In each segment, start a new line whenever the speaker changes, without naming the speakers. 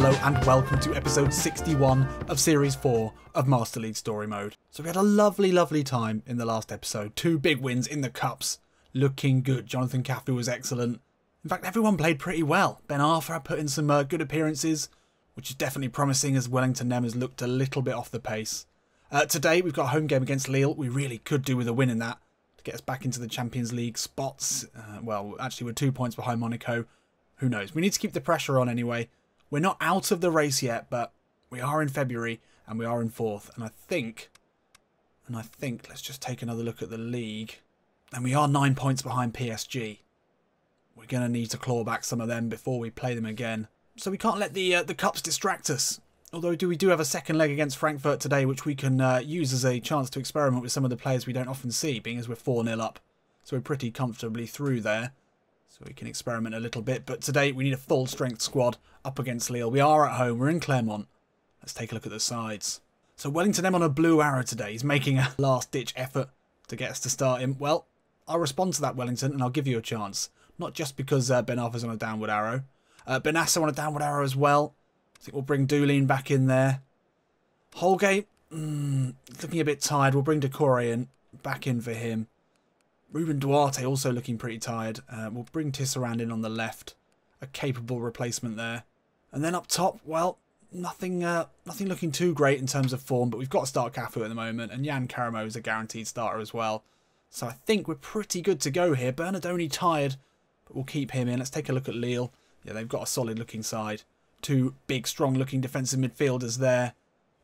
Hello and welcome to episode 61 of series 4 of Master League Story Mode. So we had a lovely time in the last episode. 2 big wins in the cups. Looking good. Jonathan Cafu was excellent. In fact, everyone played pretty well. Ben Arthur put in some good appearances, which is definitely promising as Wellington Nem has looked a little bit off the pace. Today we've got a home game against Lille. We really could do with a win in that to get us back into the Champions League spots. Well, actually we're 2 points behind Monaco. Who knows? We need to keep the pressure on anyway. We're not out of the race yet, but we are in February and we are in 4th. And I think, let's just take another look at the league. And we are 9 points behind PSG. We're going to need to claw back some of them before we play them again. So we can't let the cups distract us. Although we do have a second leg against Frankfurt today, which we can use as a chance to experiment with some of the players we don't often see, being as we're 4-0 up. So we're pretty comfortably through there. So we can experiment a little bit. But today we need a full strength squad up against Lille. We are at home. We're in Clermont. Let's take a look at the sides. So Wellington M on a blue arrow today. He's making a last ditch effort to get us to start him. Well, I'll respond to that, Wellington, and I'll give you a chance. Not just because Ben Arthur's on a downward arrow. Benassa on a downward arrow as well. I think we'll bring Doolin back in there. Holgate, looking a bit tired. We'll bring Decore in. Back in for him. Ruben Duarte also looking pretty tired. We'll bring Tisserand in on the left. A capable replacement there. And then up top, well, nothing looking too great in terms of form, but we've got to start Cafu at the moment, and Jan Karamo is a guaranteed starter as well. So I think we're pretty good to go here. Bernardoni tired, but we'll keep him in. Let's take a look at Lille. Yeah, they've got a solid looking side. 2 big, strong looking defensive midfielders there.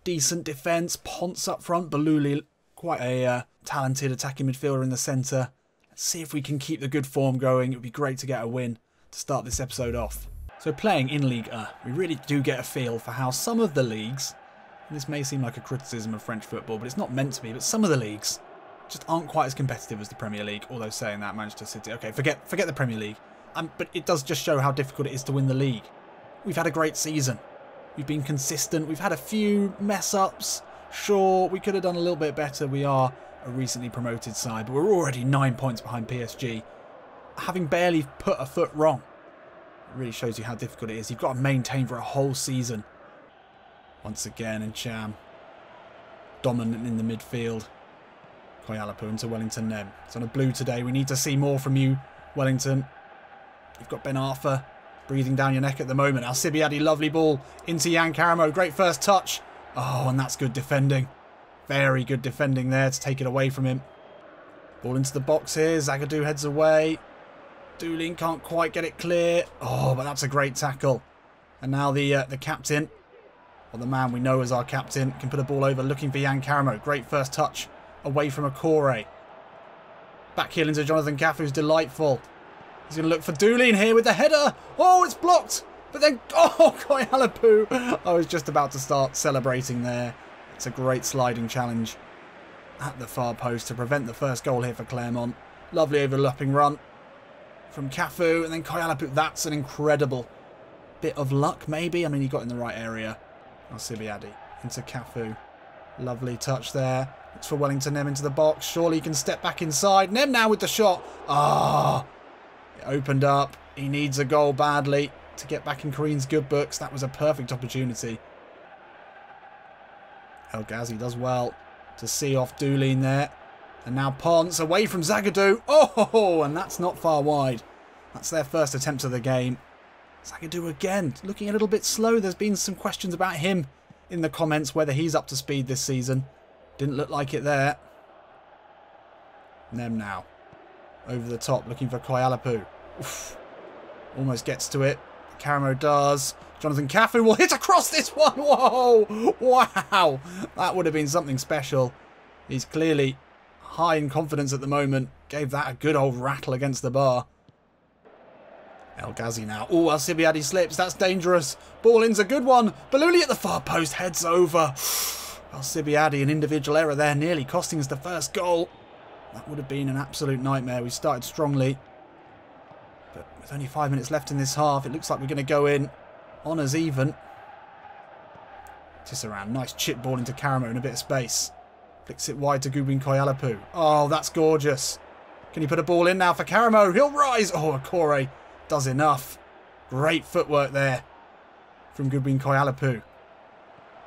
Decent defence. Ponce up front. Baluli, quite a talented attacking midfielder in the centre. Let's see if we can keep the good form going. It would be great to get a win to start this episode off. So playing in Ligue 1, we really do get a feel for how some of the leagues, and this may seem like a criticism of French football, but it's not meant to be, but some of the leagues just aren't quite as competitive as the Premier League. Although saying that, Manchester City, okay, forget the Premier League. But it does just show how difficult it is to win the league. We've had a great season. We've been consistent. We've had a few mess-ups. Sure, we could have done a little bit better. We are a recently promoted side, but we're already 9 points behind PSG. Having barely put a foot wrong. It really shows you how difficult it is. You've got to maintain for a whole season. Once again, and Cham. Dominant in the midfield. Koyalapu into Wellington Nem. It's on a blue today. We need to see more from you, Wellington. You've got Ben Arthur breathing down your neck at the moment. Alcibiade, lovely ball into Jan Karamo. Great first touch. Oh, and that's good defending. Very good defending there to take it away from him. Ball into the box here. Zagadou heads away. Doolin can't quite get it clear. Oh, but that's a great tackle. And now the captain, or the man we know as our captain, can put a ball over looking for Jan Karamo. Great first touch away from Akore. Back heel into Jonathan Cafu, who's delightful. He's going to look for Doolin here with the header. Oh, it's blocked. But then, oh, Koyalapu. I was just about to start celebrating there. It's a great sliding challenge at the far post to prevent the first goal here for Clermont. Lovely overlapping run from Cafu. And then Koyalapu. That's an incredible bit of luck, maybe. I mean, he got in the right area. Alcibiade into Cafu. Lovely touch there. Looks for Wellington Nem into the box. Surely he can step back inside. Nem now with the shot. Ah. It opened up. He needs a goal badly to get back in Kareem's good books. That was a perfect opportunity. El Ghazi does well to see off Doolin there. And now Ponce away from Zagadou. Oh, and that's not far wide. That's their first attempt of the game. Zagadou again, looking a little bit slow. There's been some questions about him in the comments, whether he's up to speed this season. Didn't look like it there. Nem now. Over the top, looking for Koyalapu. Oof. Almost gets to it. Karamo does. Jonathan Cafu will hit across this one. Whoa! Wow! That would have been something special. He's clearly high in confidence at the moment. Gave that a good old rattle against the bar. El Ghazi now. Oh, Alcibiade slips. That's dangerous. Ball in's a good one. Baluli at the far post. Heads over. Alcibiade, an individual error there. Nearly costing us the first goal. That would have been an absolute nightmare. We started strongly. But with only 5 minutes left in this half, it looks like we're going to go in on as even. Tisserand, nice chip ball into Karamo in a bit of space. Flicks it wide to Gubin Koyalapu. Oh, that's gorgeous. Can he put a ball in now for Karamo? He'll rise. Oh, Akore does enough. Great footwork there from Goodwin Koyalapu.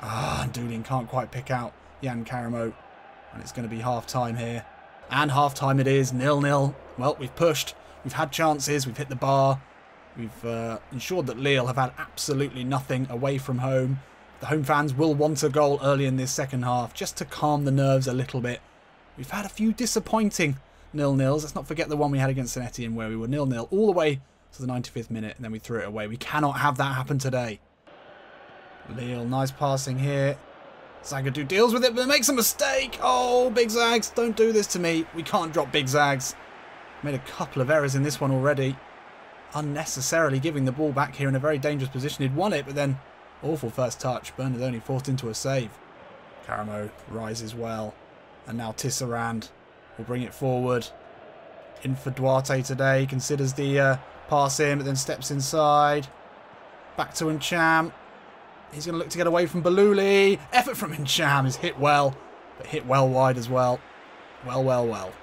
Ah, and Doolin can't quite pick out Jan Karamo. And it's going to be half-time here. And half-time it is, 0-0. Well, we've pushed. We've had chances. We've hit the bar. We've ensured that Lille have had absolutely nothing away from home. The home fans will want a goal early in this second half, just to calm the nerves a little bit. We've had a few disappointing 0-0s. Let's not forget the one we had against St Etienne where we were 0-0 all the way to the 95th minute and then we threw it away. We cannot have that happen today. Lille, nice passing here. Zagadou deals with it, but makes a mistake. Oh, Big Zags, don't do this to me. We can't drop Big Zags. Made a couple of errors in this one already. Unnecessarily giving the ball back here in a very dangerous position. He'd won it, but then awful first touch. Bernard only forced into a save. Karamo rises well. And now Tisserand will bring it forward. In for Duarte today. He considers the pass in, but then steps inside. Back to Ncham. He's going to look to get away from Baluli. Effort from Ncham is hit well, but hit well wide as well. Well.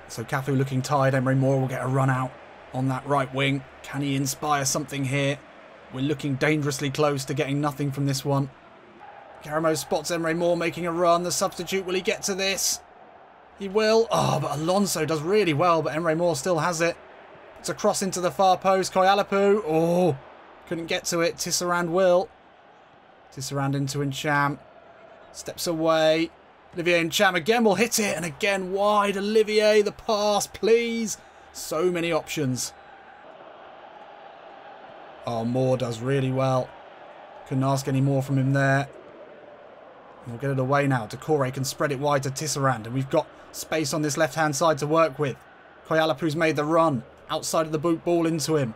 So Cafu looking tired. Emery Moore will get a run out on that right wing. Can he inspire something here? We're looking dangerously close to getting nothing from this one. Karamo spots Emery Moore making a run. The substitute, will he get to this? He will. Oh, but Alonso does really well, but Emery Moore still has it. It's a cross into the far post. Koyalapu. Oh, couldn't get to it. Tisserand will. Tisserand into Ncham. Steps away. Olivier Ncham again will hit it. And again wide. Olivier, the pass, please. So many options. Oh, Moore does really well. Couldn't ask any more from him there. And we'll get it away now. Decore can spread it wide to Tisserand. And we've got space on this left-hand side to work with. Koyalapu's made the run. Outside of the boot, ball into him.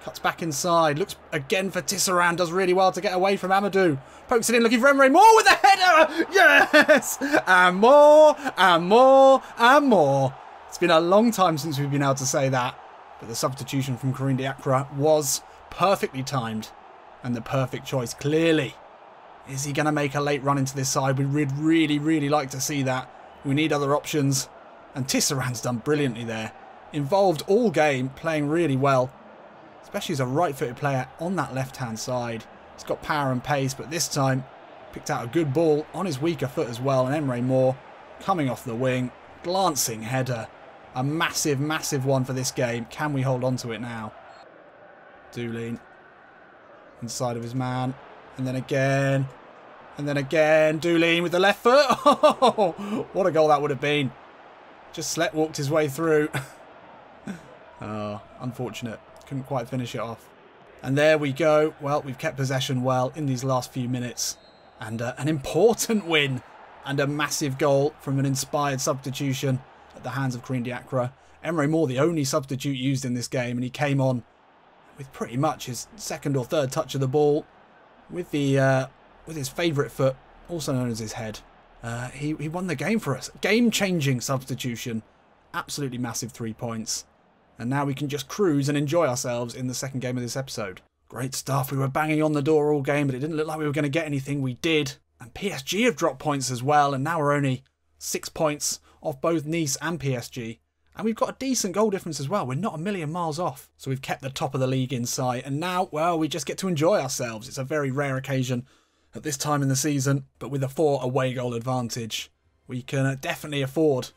Cuts back inside. Looks again for Tisserand. Does really well to get away from Amadou. Pokes it in looking for Emery Moore with a header. Yes! And more. And more. And more. It's been a long time since we've been able to say that. But the substitution from Karim Diakra was perfectly timed. And the perfect choice, clearly. Is he going to make a late run into this side? We'd really like to see that. We need other options. And Tisserand's done brilliantly there. Involved all game, playing really well. Especially as a right-footed player on that left-hand side. He's got power and pace, but this time picked out a good ball on his weaker foot as well. And Emery Moore coming off the wing. Glancing header. A massive one for this game. Can we hold on to it now? Doolin. Inside of his man. And then again. And then again. Doolin with the left foot. Oh, what a goal that would have been. Just sleptwalked his way through. Oh, unfortunate. Couldn't quite finish it off. And there we go. Well, we've kept possession well in these last few minutes. And an important win. And a massive goal from an inspired substitution at the hands of Karim Diakra. Emery Moore, the only substitute used in this game. And he came on with pretty much his second or third touch of the ball. With his favourite foot, also known as his head. He won the game for us. Game-changing substitution. Absolutely massive 3 points. And now we can just cruise and enjoy ourselves in the second game of this episode. Great stuff. We were banging on the door all game, but it didn't look like we were going to get anything. We did. And PSG have dropped points as well. And now we're only 6 points off both Nice and PSG. And we've got a decent goal difference as well. We're not a million miles off. So we've kept the top of the league in sight. And now, well, we just get to enjoy ourselves. It's a very rare occasion at this time in the season. But with a 4 away goal advantage, we can definitely afford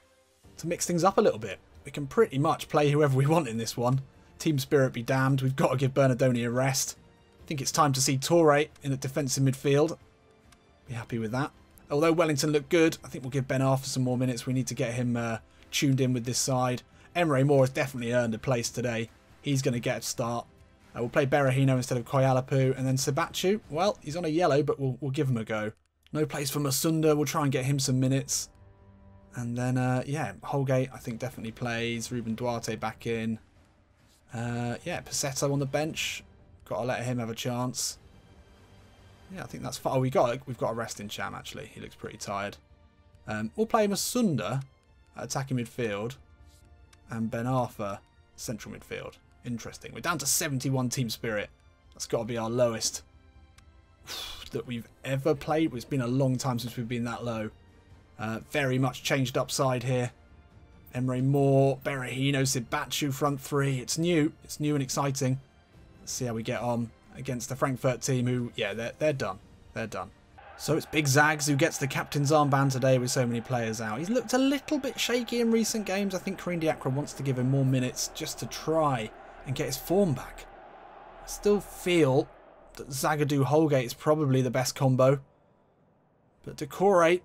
to mix things up a little bit. We can pretty much play whoever we want in this one. Team spirit be damned. We've got to give Bernardoni a rest. I think it's time to see Torre in at defensive midfield. Be happy with that. Although Wellington looked good, I think we'll give Ben Arthur some more minutes. We need to get him tuned in with this side. Emery Moore has definitely earned a place today. He's going to get a start. We'll play Berahino instead of Koyalapu. And then Sabachu, well, he's on a yellow, but we'll give him a go. No place for Masunda. We'll try and get him some minutes. And then, yeah, Holgate, I think, definitely plays. Ruben Duarte back in. Yeah, Passetto on the bench. Got to let him have a chance. Yeah, I think that's fine. Oh, we've got a rest in Cham, actually. He looks pretty tired. We'll play Masunda at attacking midfield. And Ben Arthur, central midfield. Interesting. We're down to 71 team spirit. That's got to be our lowest that we've ever played. It's been a long time since we've been that low. Very much changed up side here. Emery Moore, Berahino, Sabachu front three. It's new. It's new and exciting. Let's see how we get on. against the Frankfurt team who, yeah, they're done. They're done. So it's Big Zags who gets the captain's armband today with so many players out. He's looked a little bit shaky in recent games. I think Creeg wants to give him more minutes just to try and get his form back. I still feel that Zagadou-Holgate is probably the best combo. But Decore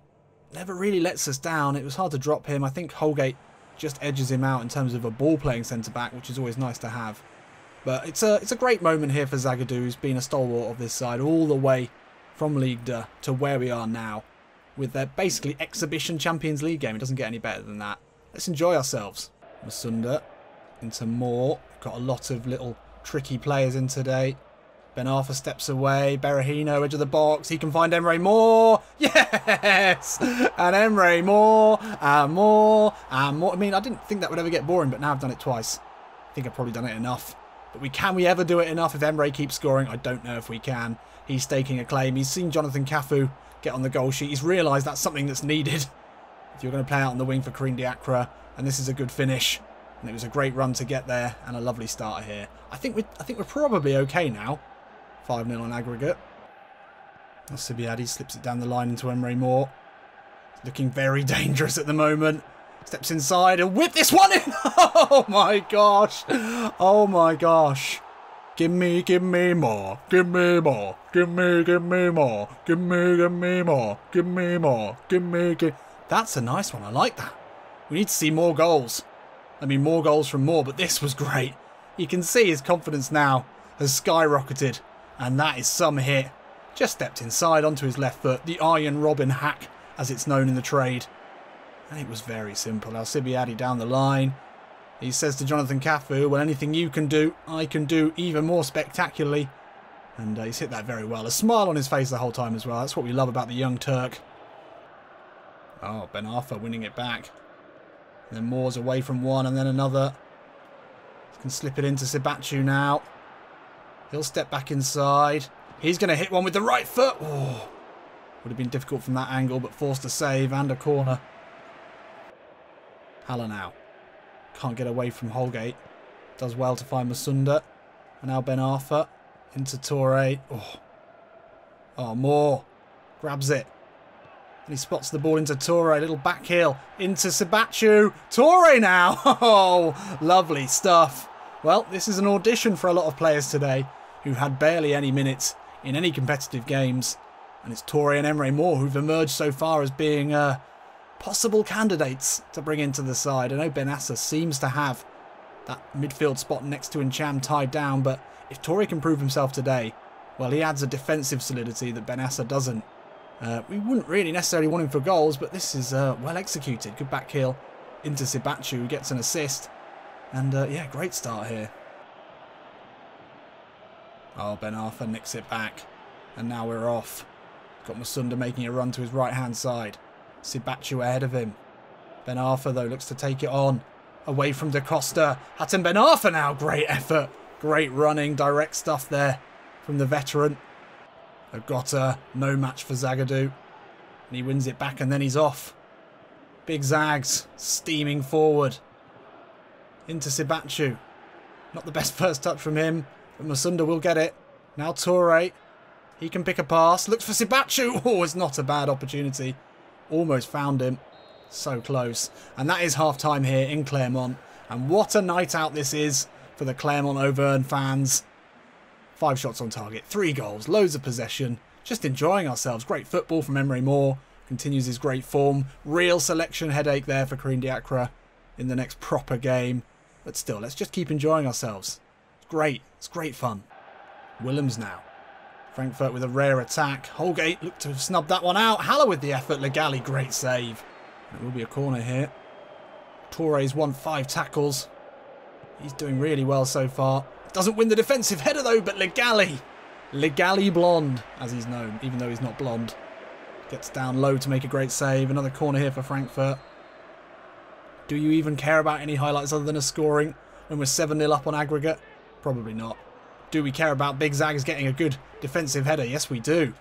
never really lets us down. It was hard to drop him. I think Holgate just edges him out in terms of a ball-playing centre-back, which is always nice to have. But it's a great moment here for Zagadou, who's been a stalwart of this side all the way from Ligue 2 to where we are now, with their basically exhibition Champions League game. It doesn't get any better than that. Let's enjoy ourselves. Masunda into Moore. Got a lot of little tricky players in today. Ben Arthur steps away. Berahino, edge of the box. He can find Emre Moore. Yes! And Emre Moore. And Moore. And Moore. I mean, I didn't think that would ever get boring, but now I've done it twice. I think I've probably done it enough. But can we ever do it enough if Emre keeps scoring? I don't know if we can. He's staking a claim. He's seen Jonathan Cafu get on the goal sheet. He's realised that's something that's needed if you're going to play out on the wing for Creeg, and this is a good finish. And it was a great run to get there and a lovely starter here. I think we're probably okay now. 5-0 on aggregate. Alcibiades slips it down the line into Emre Moore. Looking very dangerous at the moment. Steps inside and whip this one in. Oh my gosh. Oh my gosh. Give me more. Give me more. Give me more. Give me more. Give me more. That's a nice one. I like that. We need to see more goals. I mean, more goals from Moore, but this was great. You can see his confidence now has skyrocketed, and that is some hit. Just stepped inside onto his left foot, the Iron Robin hack, as it's known in the trade. And it was very simple. Alcibiades down the line. He says to Jonathan Cafu, well, anything you can do, I can do even more spectacularly. And he's hit that very well. A smile on his face the whole time as well. That's what we love about the young Turk. Oh, Ben Arthur winning it back. And then Moore's away from one and then another. Can slip it into Sibachau now. He'll step back inside. He's going to hit one with the right foot. Oh, would have been difficult from that angle, but forced a save and a corner. Haller now. Can't get away from Holgate. Does well to find Masunda. And now Ben Arthur into Toure. Oh, Moore grabs it. And he spots the ball into Toure. Little back heel into Sibachau. Toure now. Oh, lovely stuff. Well, this is an audition for a lot of players today who had barely any minutes in any competitive games. And it's Toure and Emre Moore who've emerged so far as being possible candidates to bring into the side. I know Benassa seems to have that midfield spot next to Ncham tied down, but if Toure can prove himself today, well, he adds a defensive solidity that Benassa doesn't. We wouldn't really necessarily want him for goals, but this is well executed. Good back heel into Sibachau, who gets an assist. And yeah, great start here. Oh, Ben Arthur nicks it back. And now we're off. Got Masunda making a run to his right-hand side. Sibachau ahead of him. Ben Arthur, though, looks to take it on. Away from Da Costa. Hatem Ben Arthur now. Great effort. Great running. Direct stuff there from the veteran. Agota, no match for Zagadou. And he wins it back and then he's off. Big Zags steaming forward. Into Sibachau. Not the best first touch from him, but Masunda will get it. Now Toure. He can pick a pass. Looks for Sibachau. Oh, it's not a bad opportunity. Almost found him. So close. And that is half-time here in Clermont. And what a night out this is for the Clermont Auvergne fans. 5 shots on target, 3 goals, loads of possession. Just enjoying ourselves. Great football from Emre Moore. Continues his great form. Real selection headache there for Creeg in the next proper game. But still, let's just keep enjoying ourselves. It's great. It's great fun. Willems now. Frankfurt with a rare attack. Holgate looked to have snubbed that one out. Haller with the effort. Legali, great save. It will be a corner here. Toure's won 5 tackles. He's doing really well so far. Doesn't win the defensive header though, but Legali. Legali Blonde, as he's known, even though he's not blonde. Gets down low to make a great save. Another corner here for Frankfurt. Do you even care about any highlights other than a scoring when we're 7-0 up on aggregate? Probably not. Do we care about Big Zags getting a good defensive header? Yes, we do.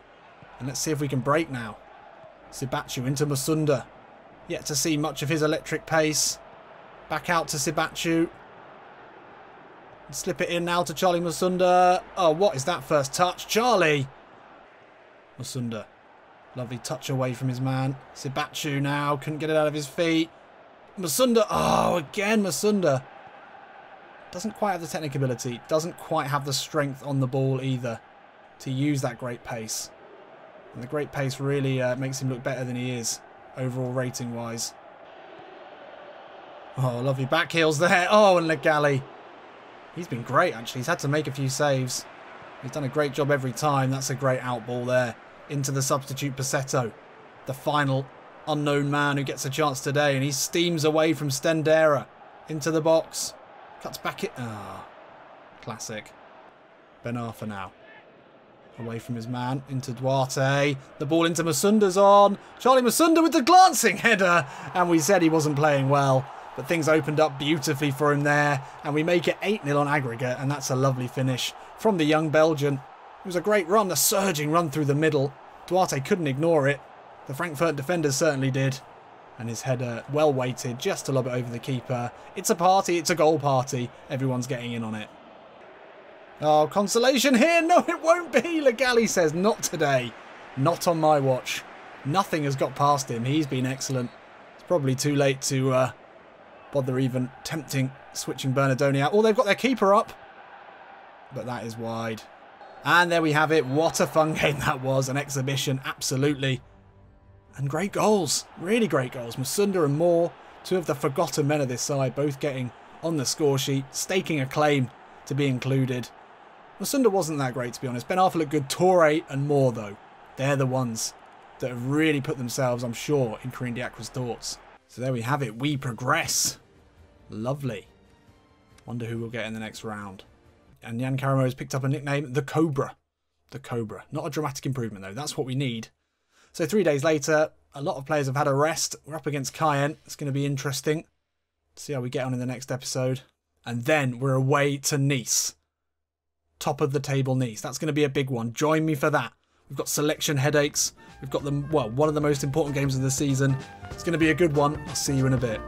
And let's see if we can break now. Sibachau into Masunda. Yet to see much of his electric pace. Back out to Sibachau. Slip it in now to Charlie Musunda. Oh, what is that first touch? Charlie! Musunda. Lovely touch away from his man. Sibachu now. Couldn't get it out of his feet. Musunda. Oh, again Musunda. Doesn't quite have the technical ability. Doesn't quite have the strength on the ball either to use that great pace. And the great pace really makes him look better than he is, overall rating-wise. Oh, lovely back heels there. Oh, and Legali. He's been great, actually. He's had to make a few saves. He's done a great job every time. That's a great outball there. Into the substitute Passetto. The final unknown man who gets a chance today. And he steams away from Stendera. Into the box. Cuts back it. Ah, classic. Ben Arthur now. Away from his man. Into Duarte. The ball into Masunda's on. Charlie Musunda with the glancing header. And we said he wasn't playing well. But things opened up beautifully for him there. And we make it 8-0 on aggregate. And that's a lovely finish from the young Belgian. It was a great run. A surging run through the middle. Duarte couldn't ignore it. The Frankfurt defenders certainly did. And his header well weighted just to lob it over the keeper. It's a party. It's a goal party. Everyone's getting in on it. Oh, consolation here. No, it won't be. Legali says not today. Not on my watch. Nothing has got past him. He's been excellent. It's probably too late to bother even tempting switching Bernardoni out. Oh, they've got their keeper up. But that is wide. And there we have it. What a fun game that was. An exhibition, absolutely. And great goals. Really great goals. Musunda and Moore, two of the forgotten men of this side, both getting on the score sheet, staking a claim to be included. Musunda wasn't that great, to be honest. Ben Arthur looked good. Torre and Moore, though. They're the ones that have really put themselves, I'm sure, in Corinne Diacre's thoughts. So there we have it. We progress. Lovely. Wonder who we'll get in the next round. And Jan Karamo has picked up a nickname, The Cobra. The Cobra. Not a dramatic improvement, though. That's what we need. So 3 days later, a lot of players have had a rest. We're up against Cayenne. It's going to be interesting. See how we get on in the next episode. And then we're away to Nice. Top of the table Nice. That's going to be a big one. Join me for that. We've got selection headaches. We've got one of the most important games of the season. It's going to be a good one. I'll see you in a bit.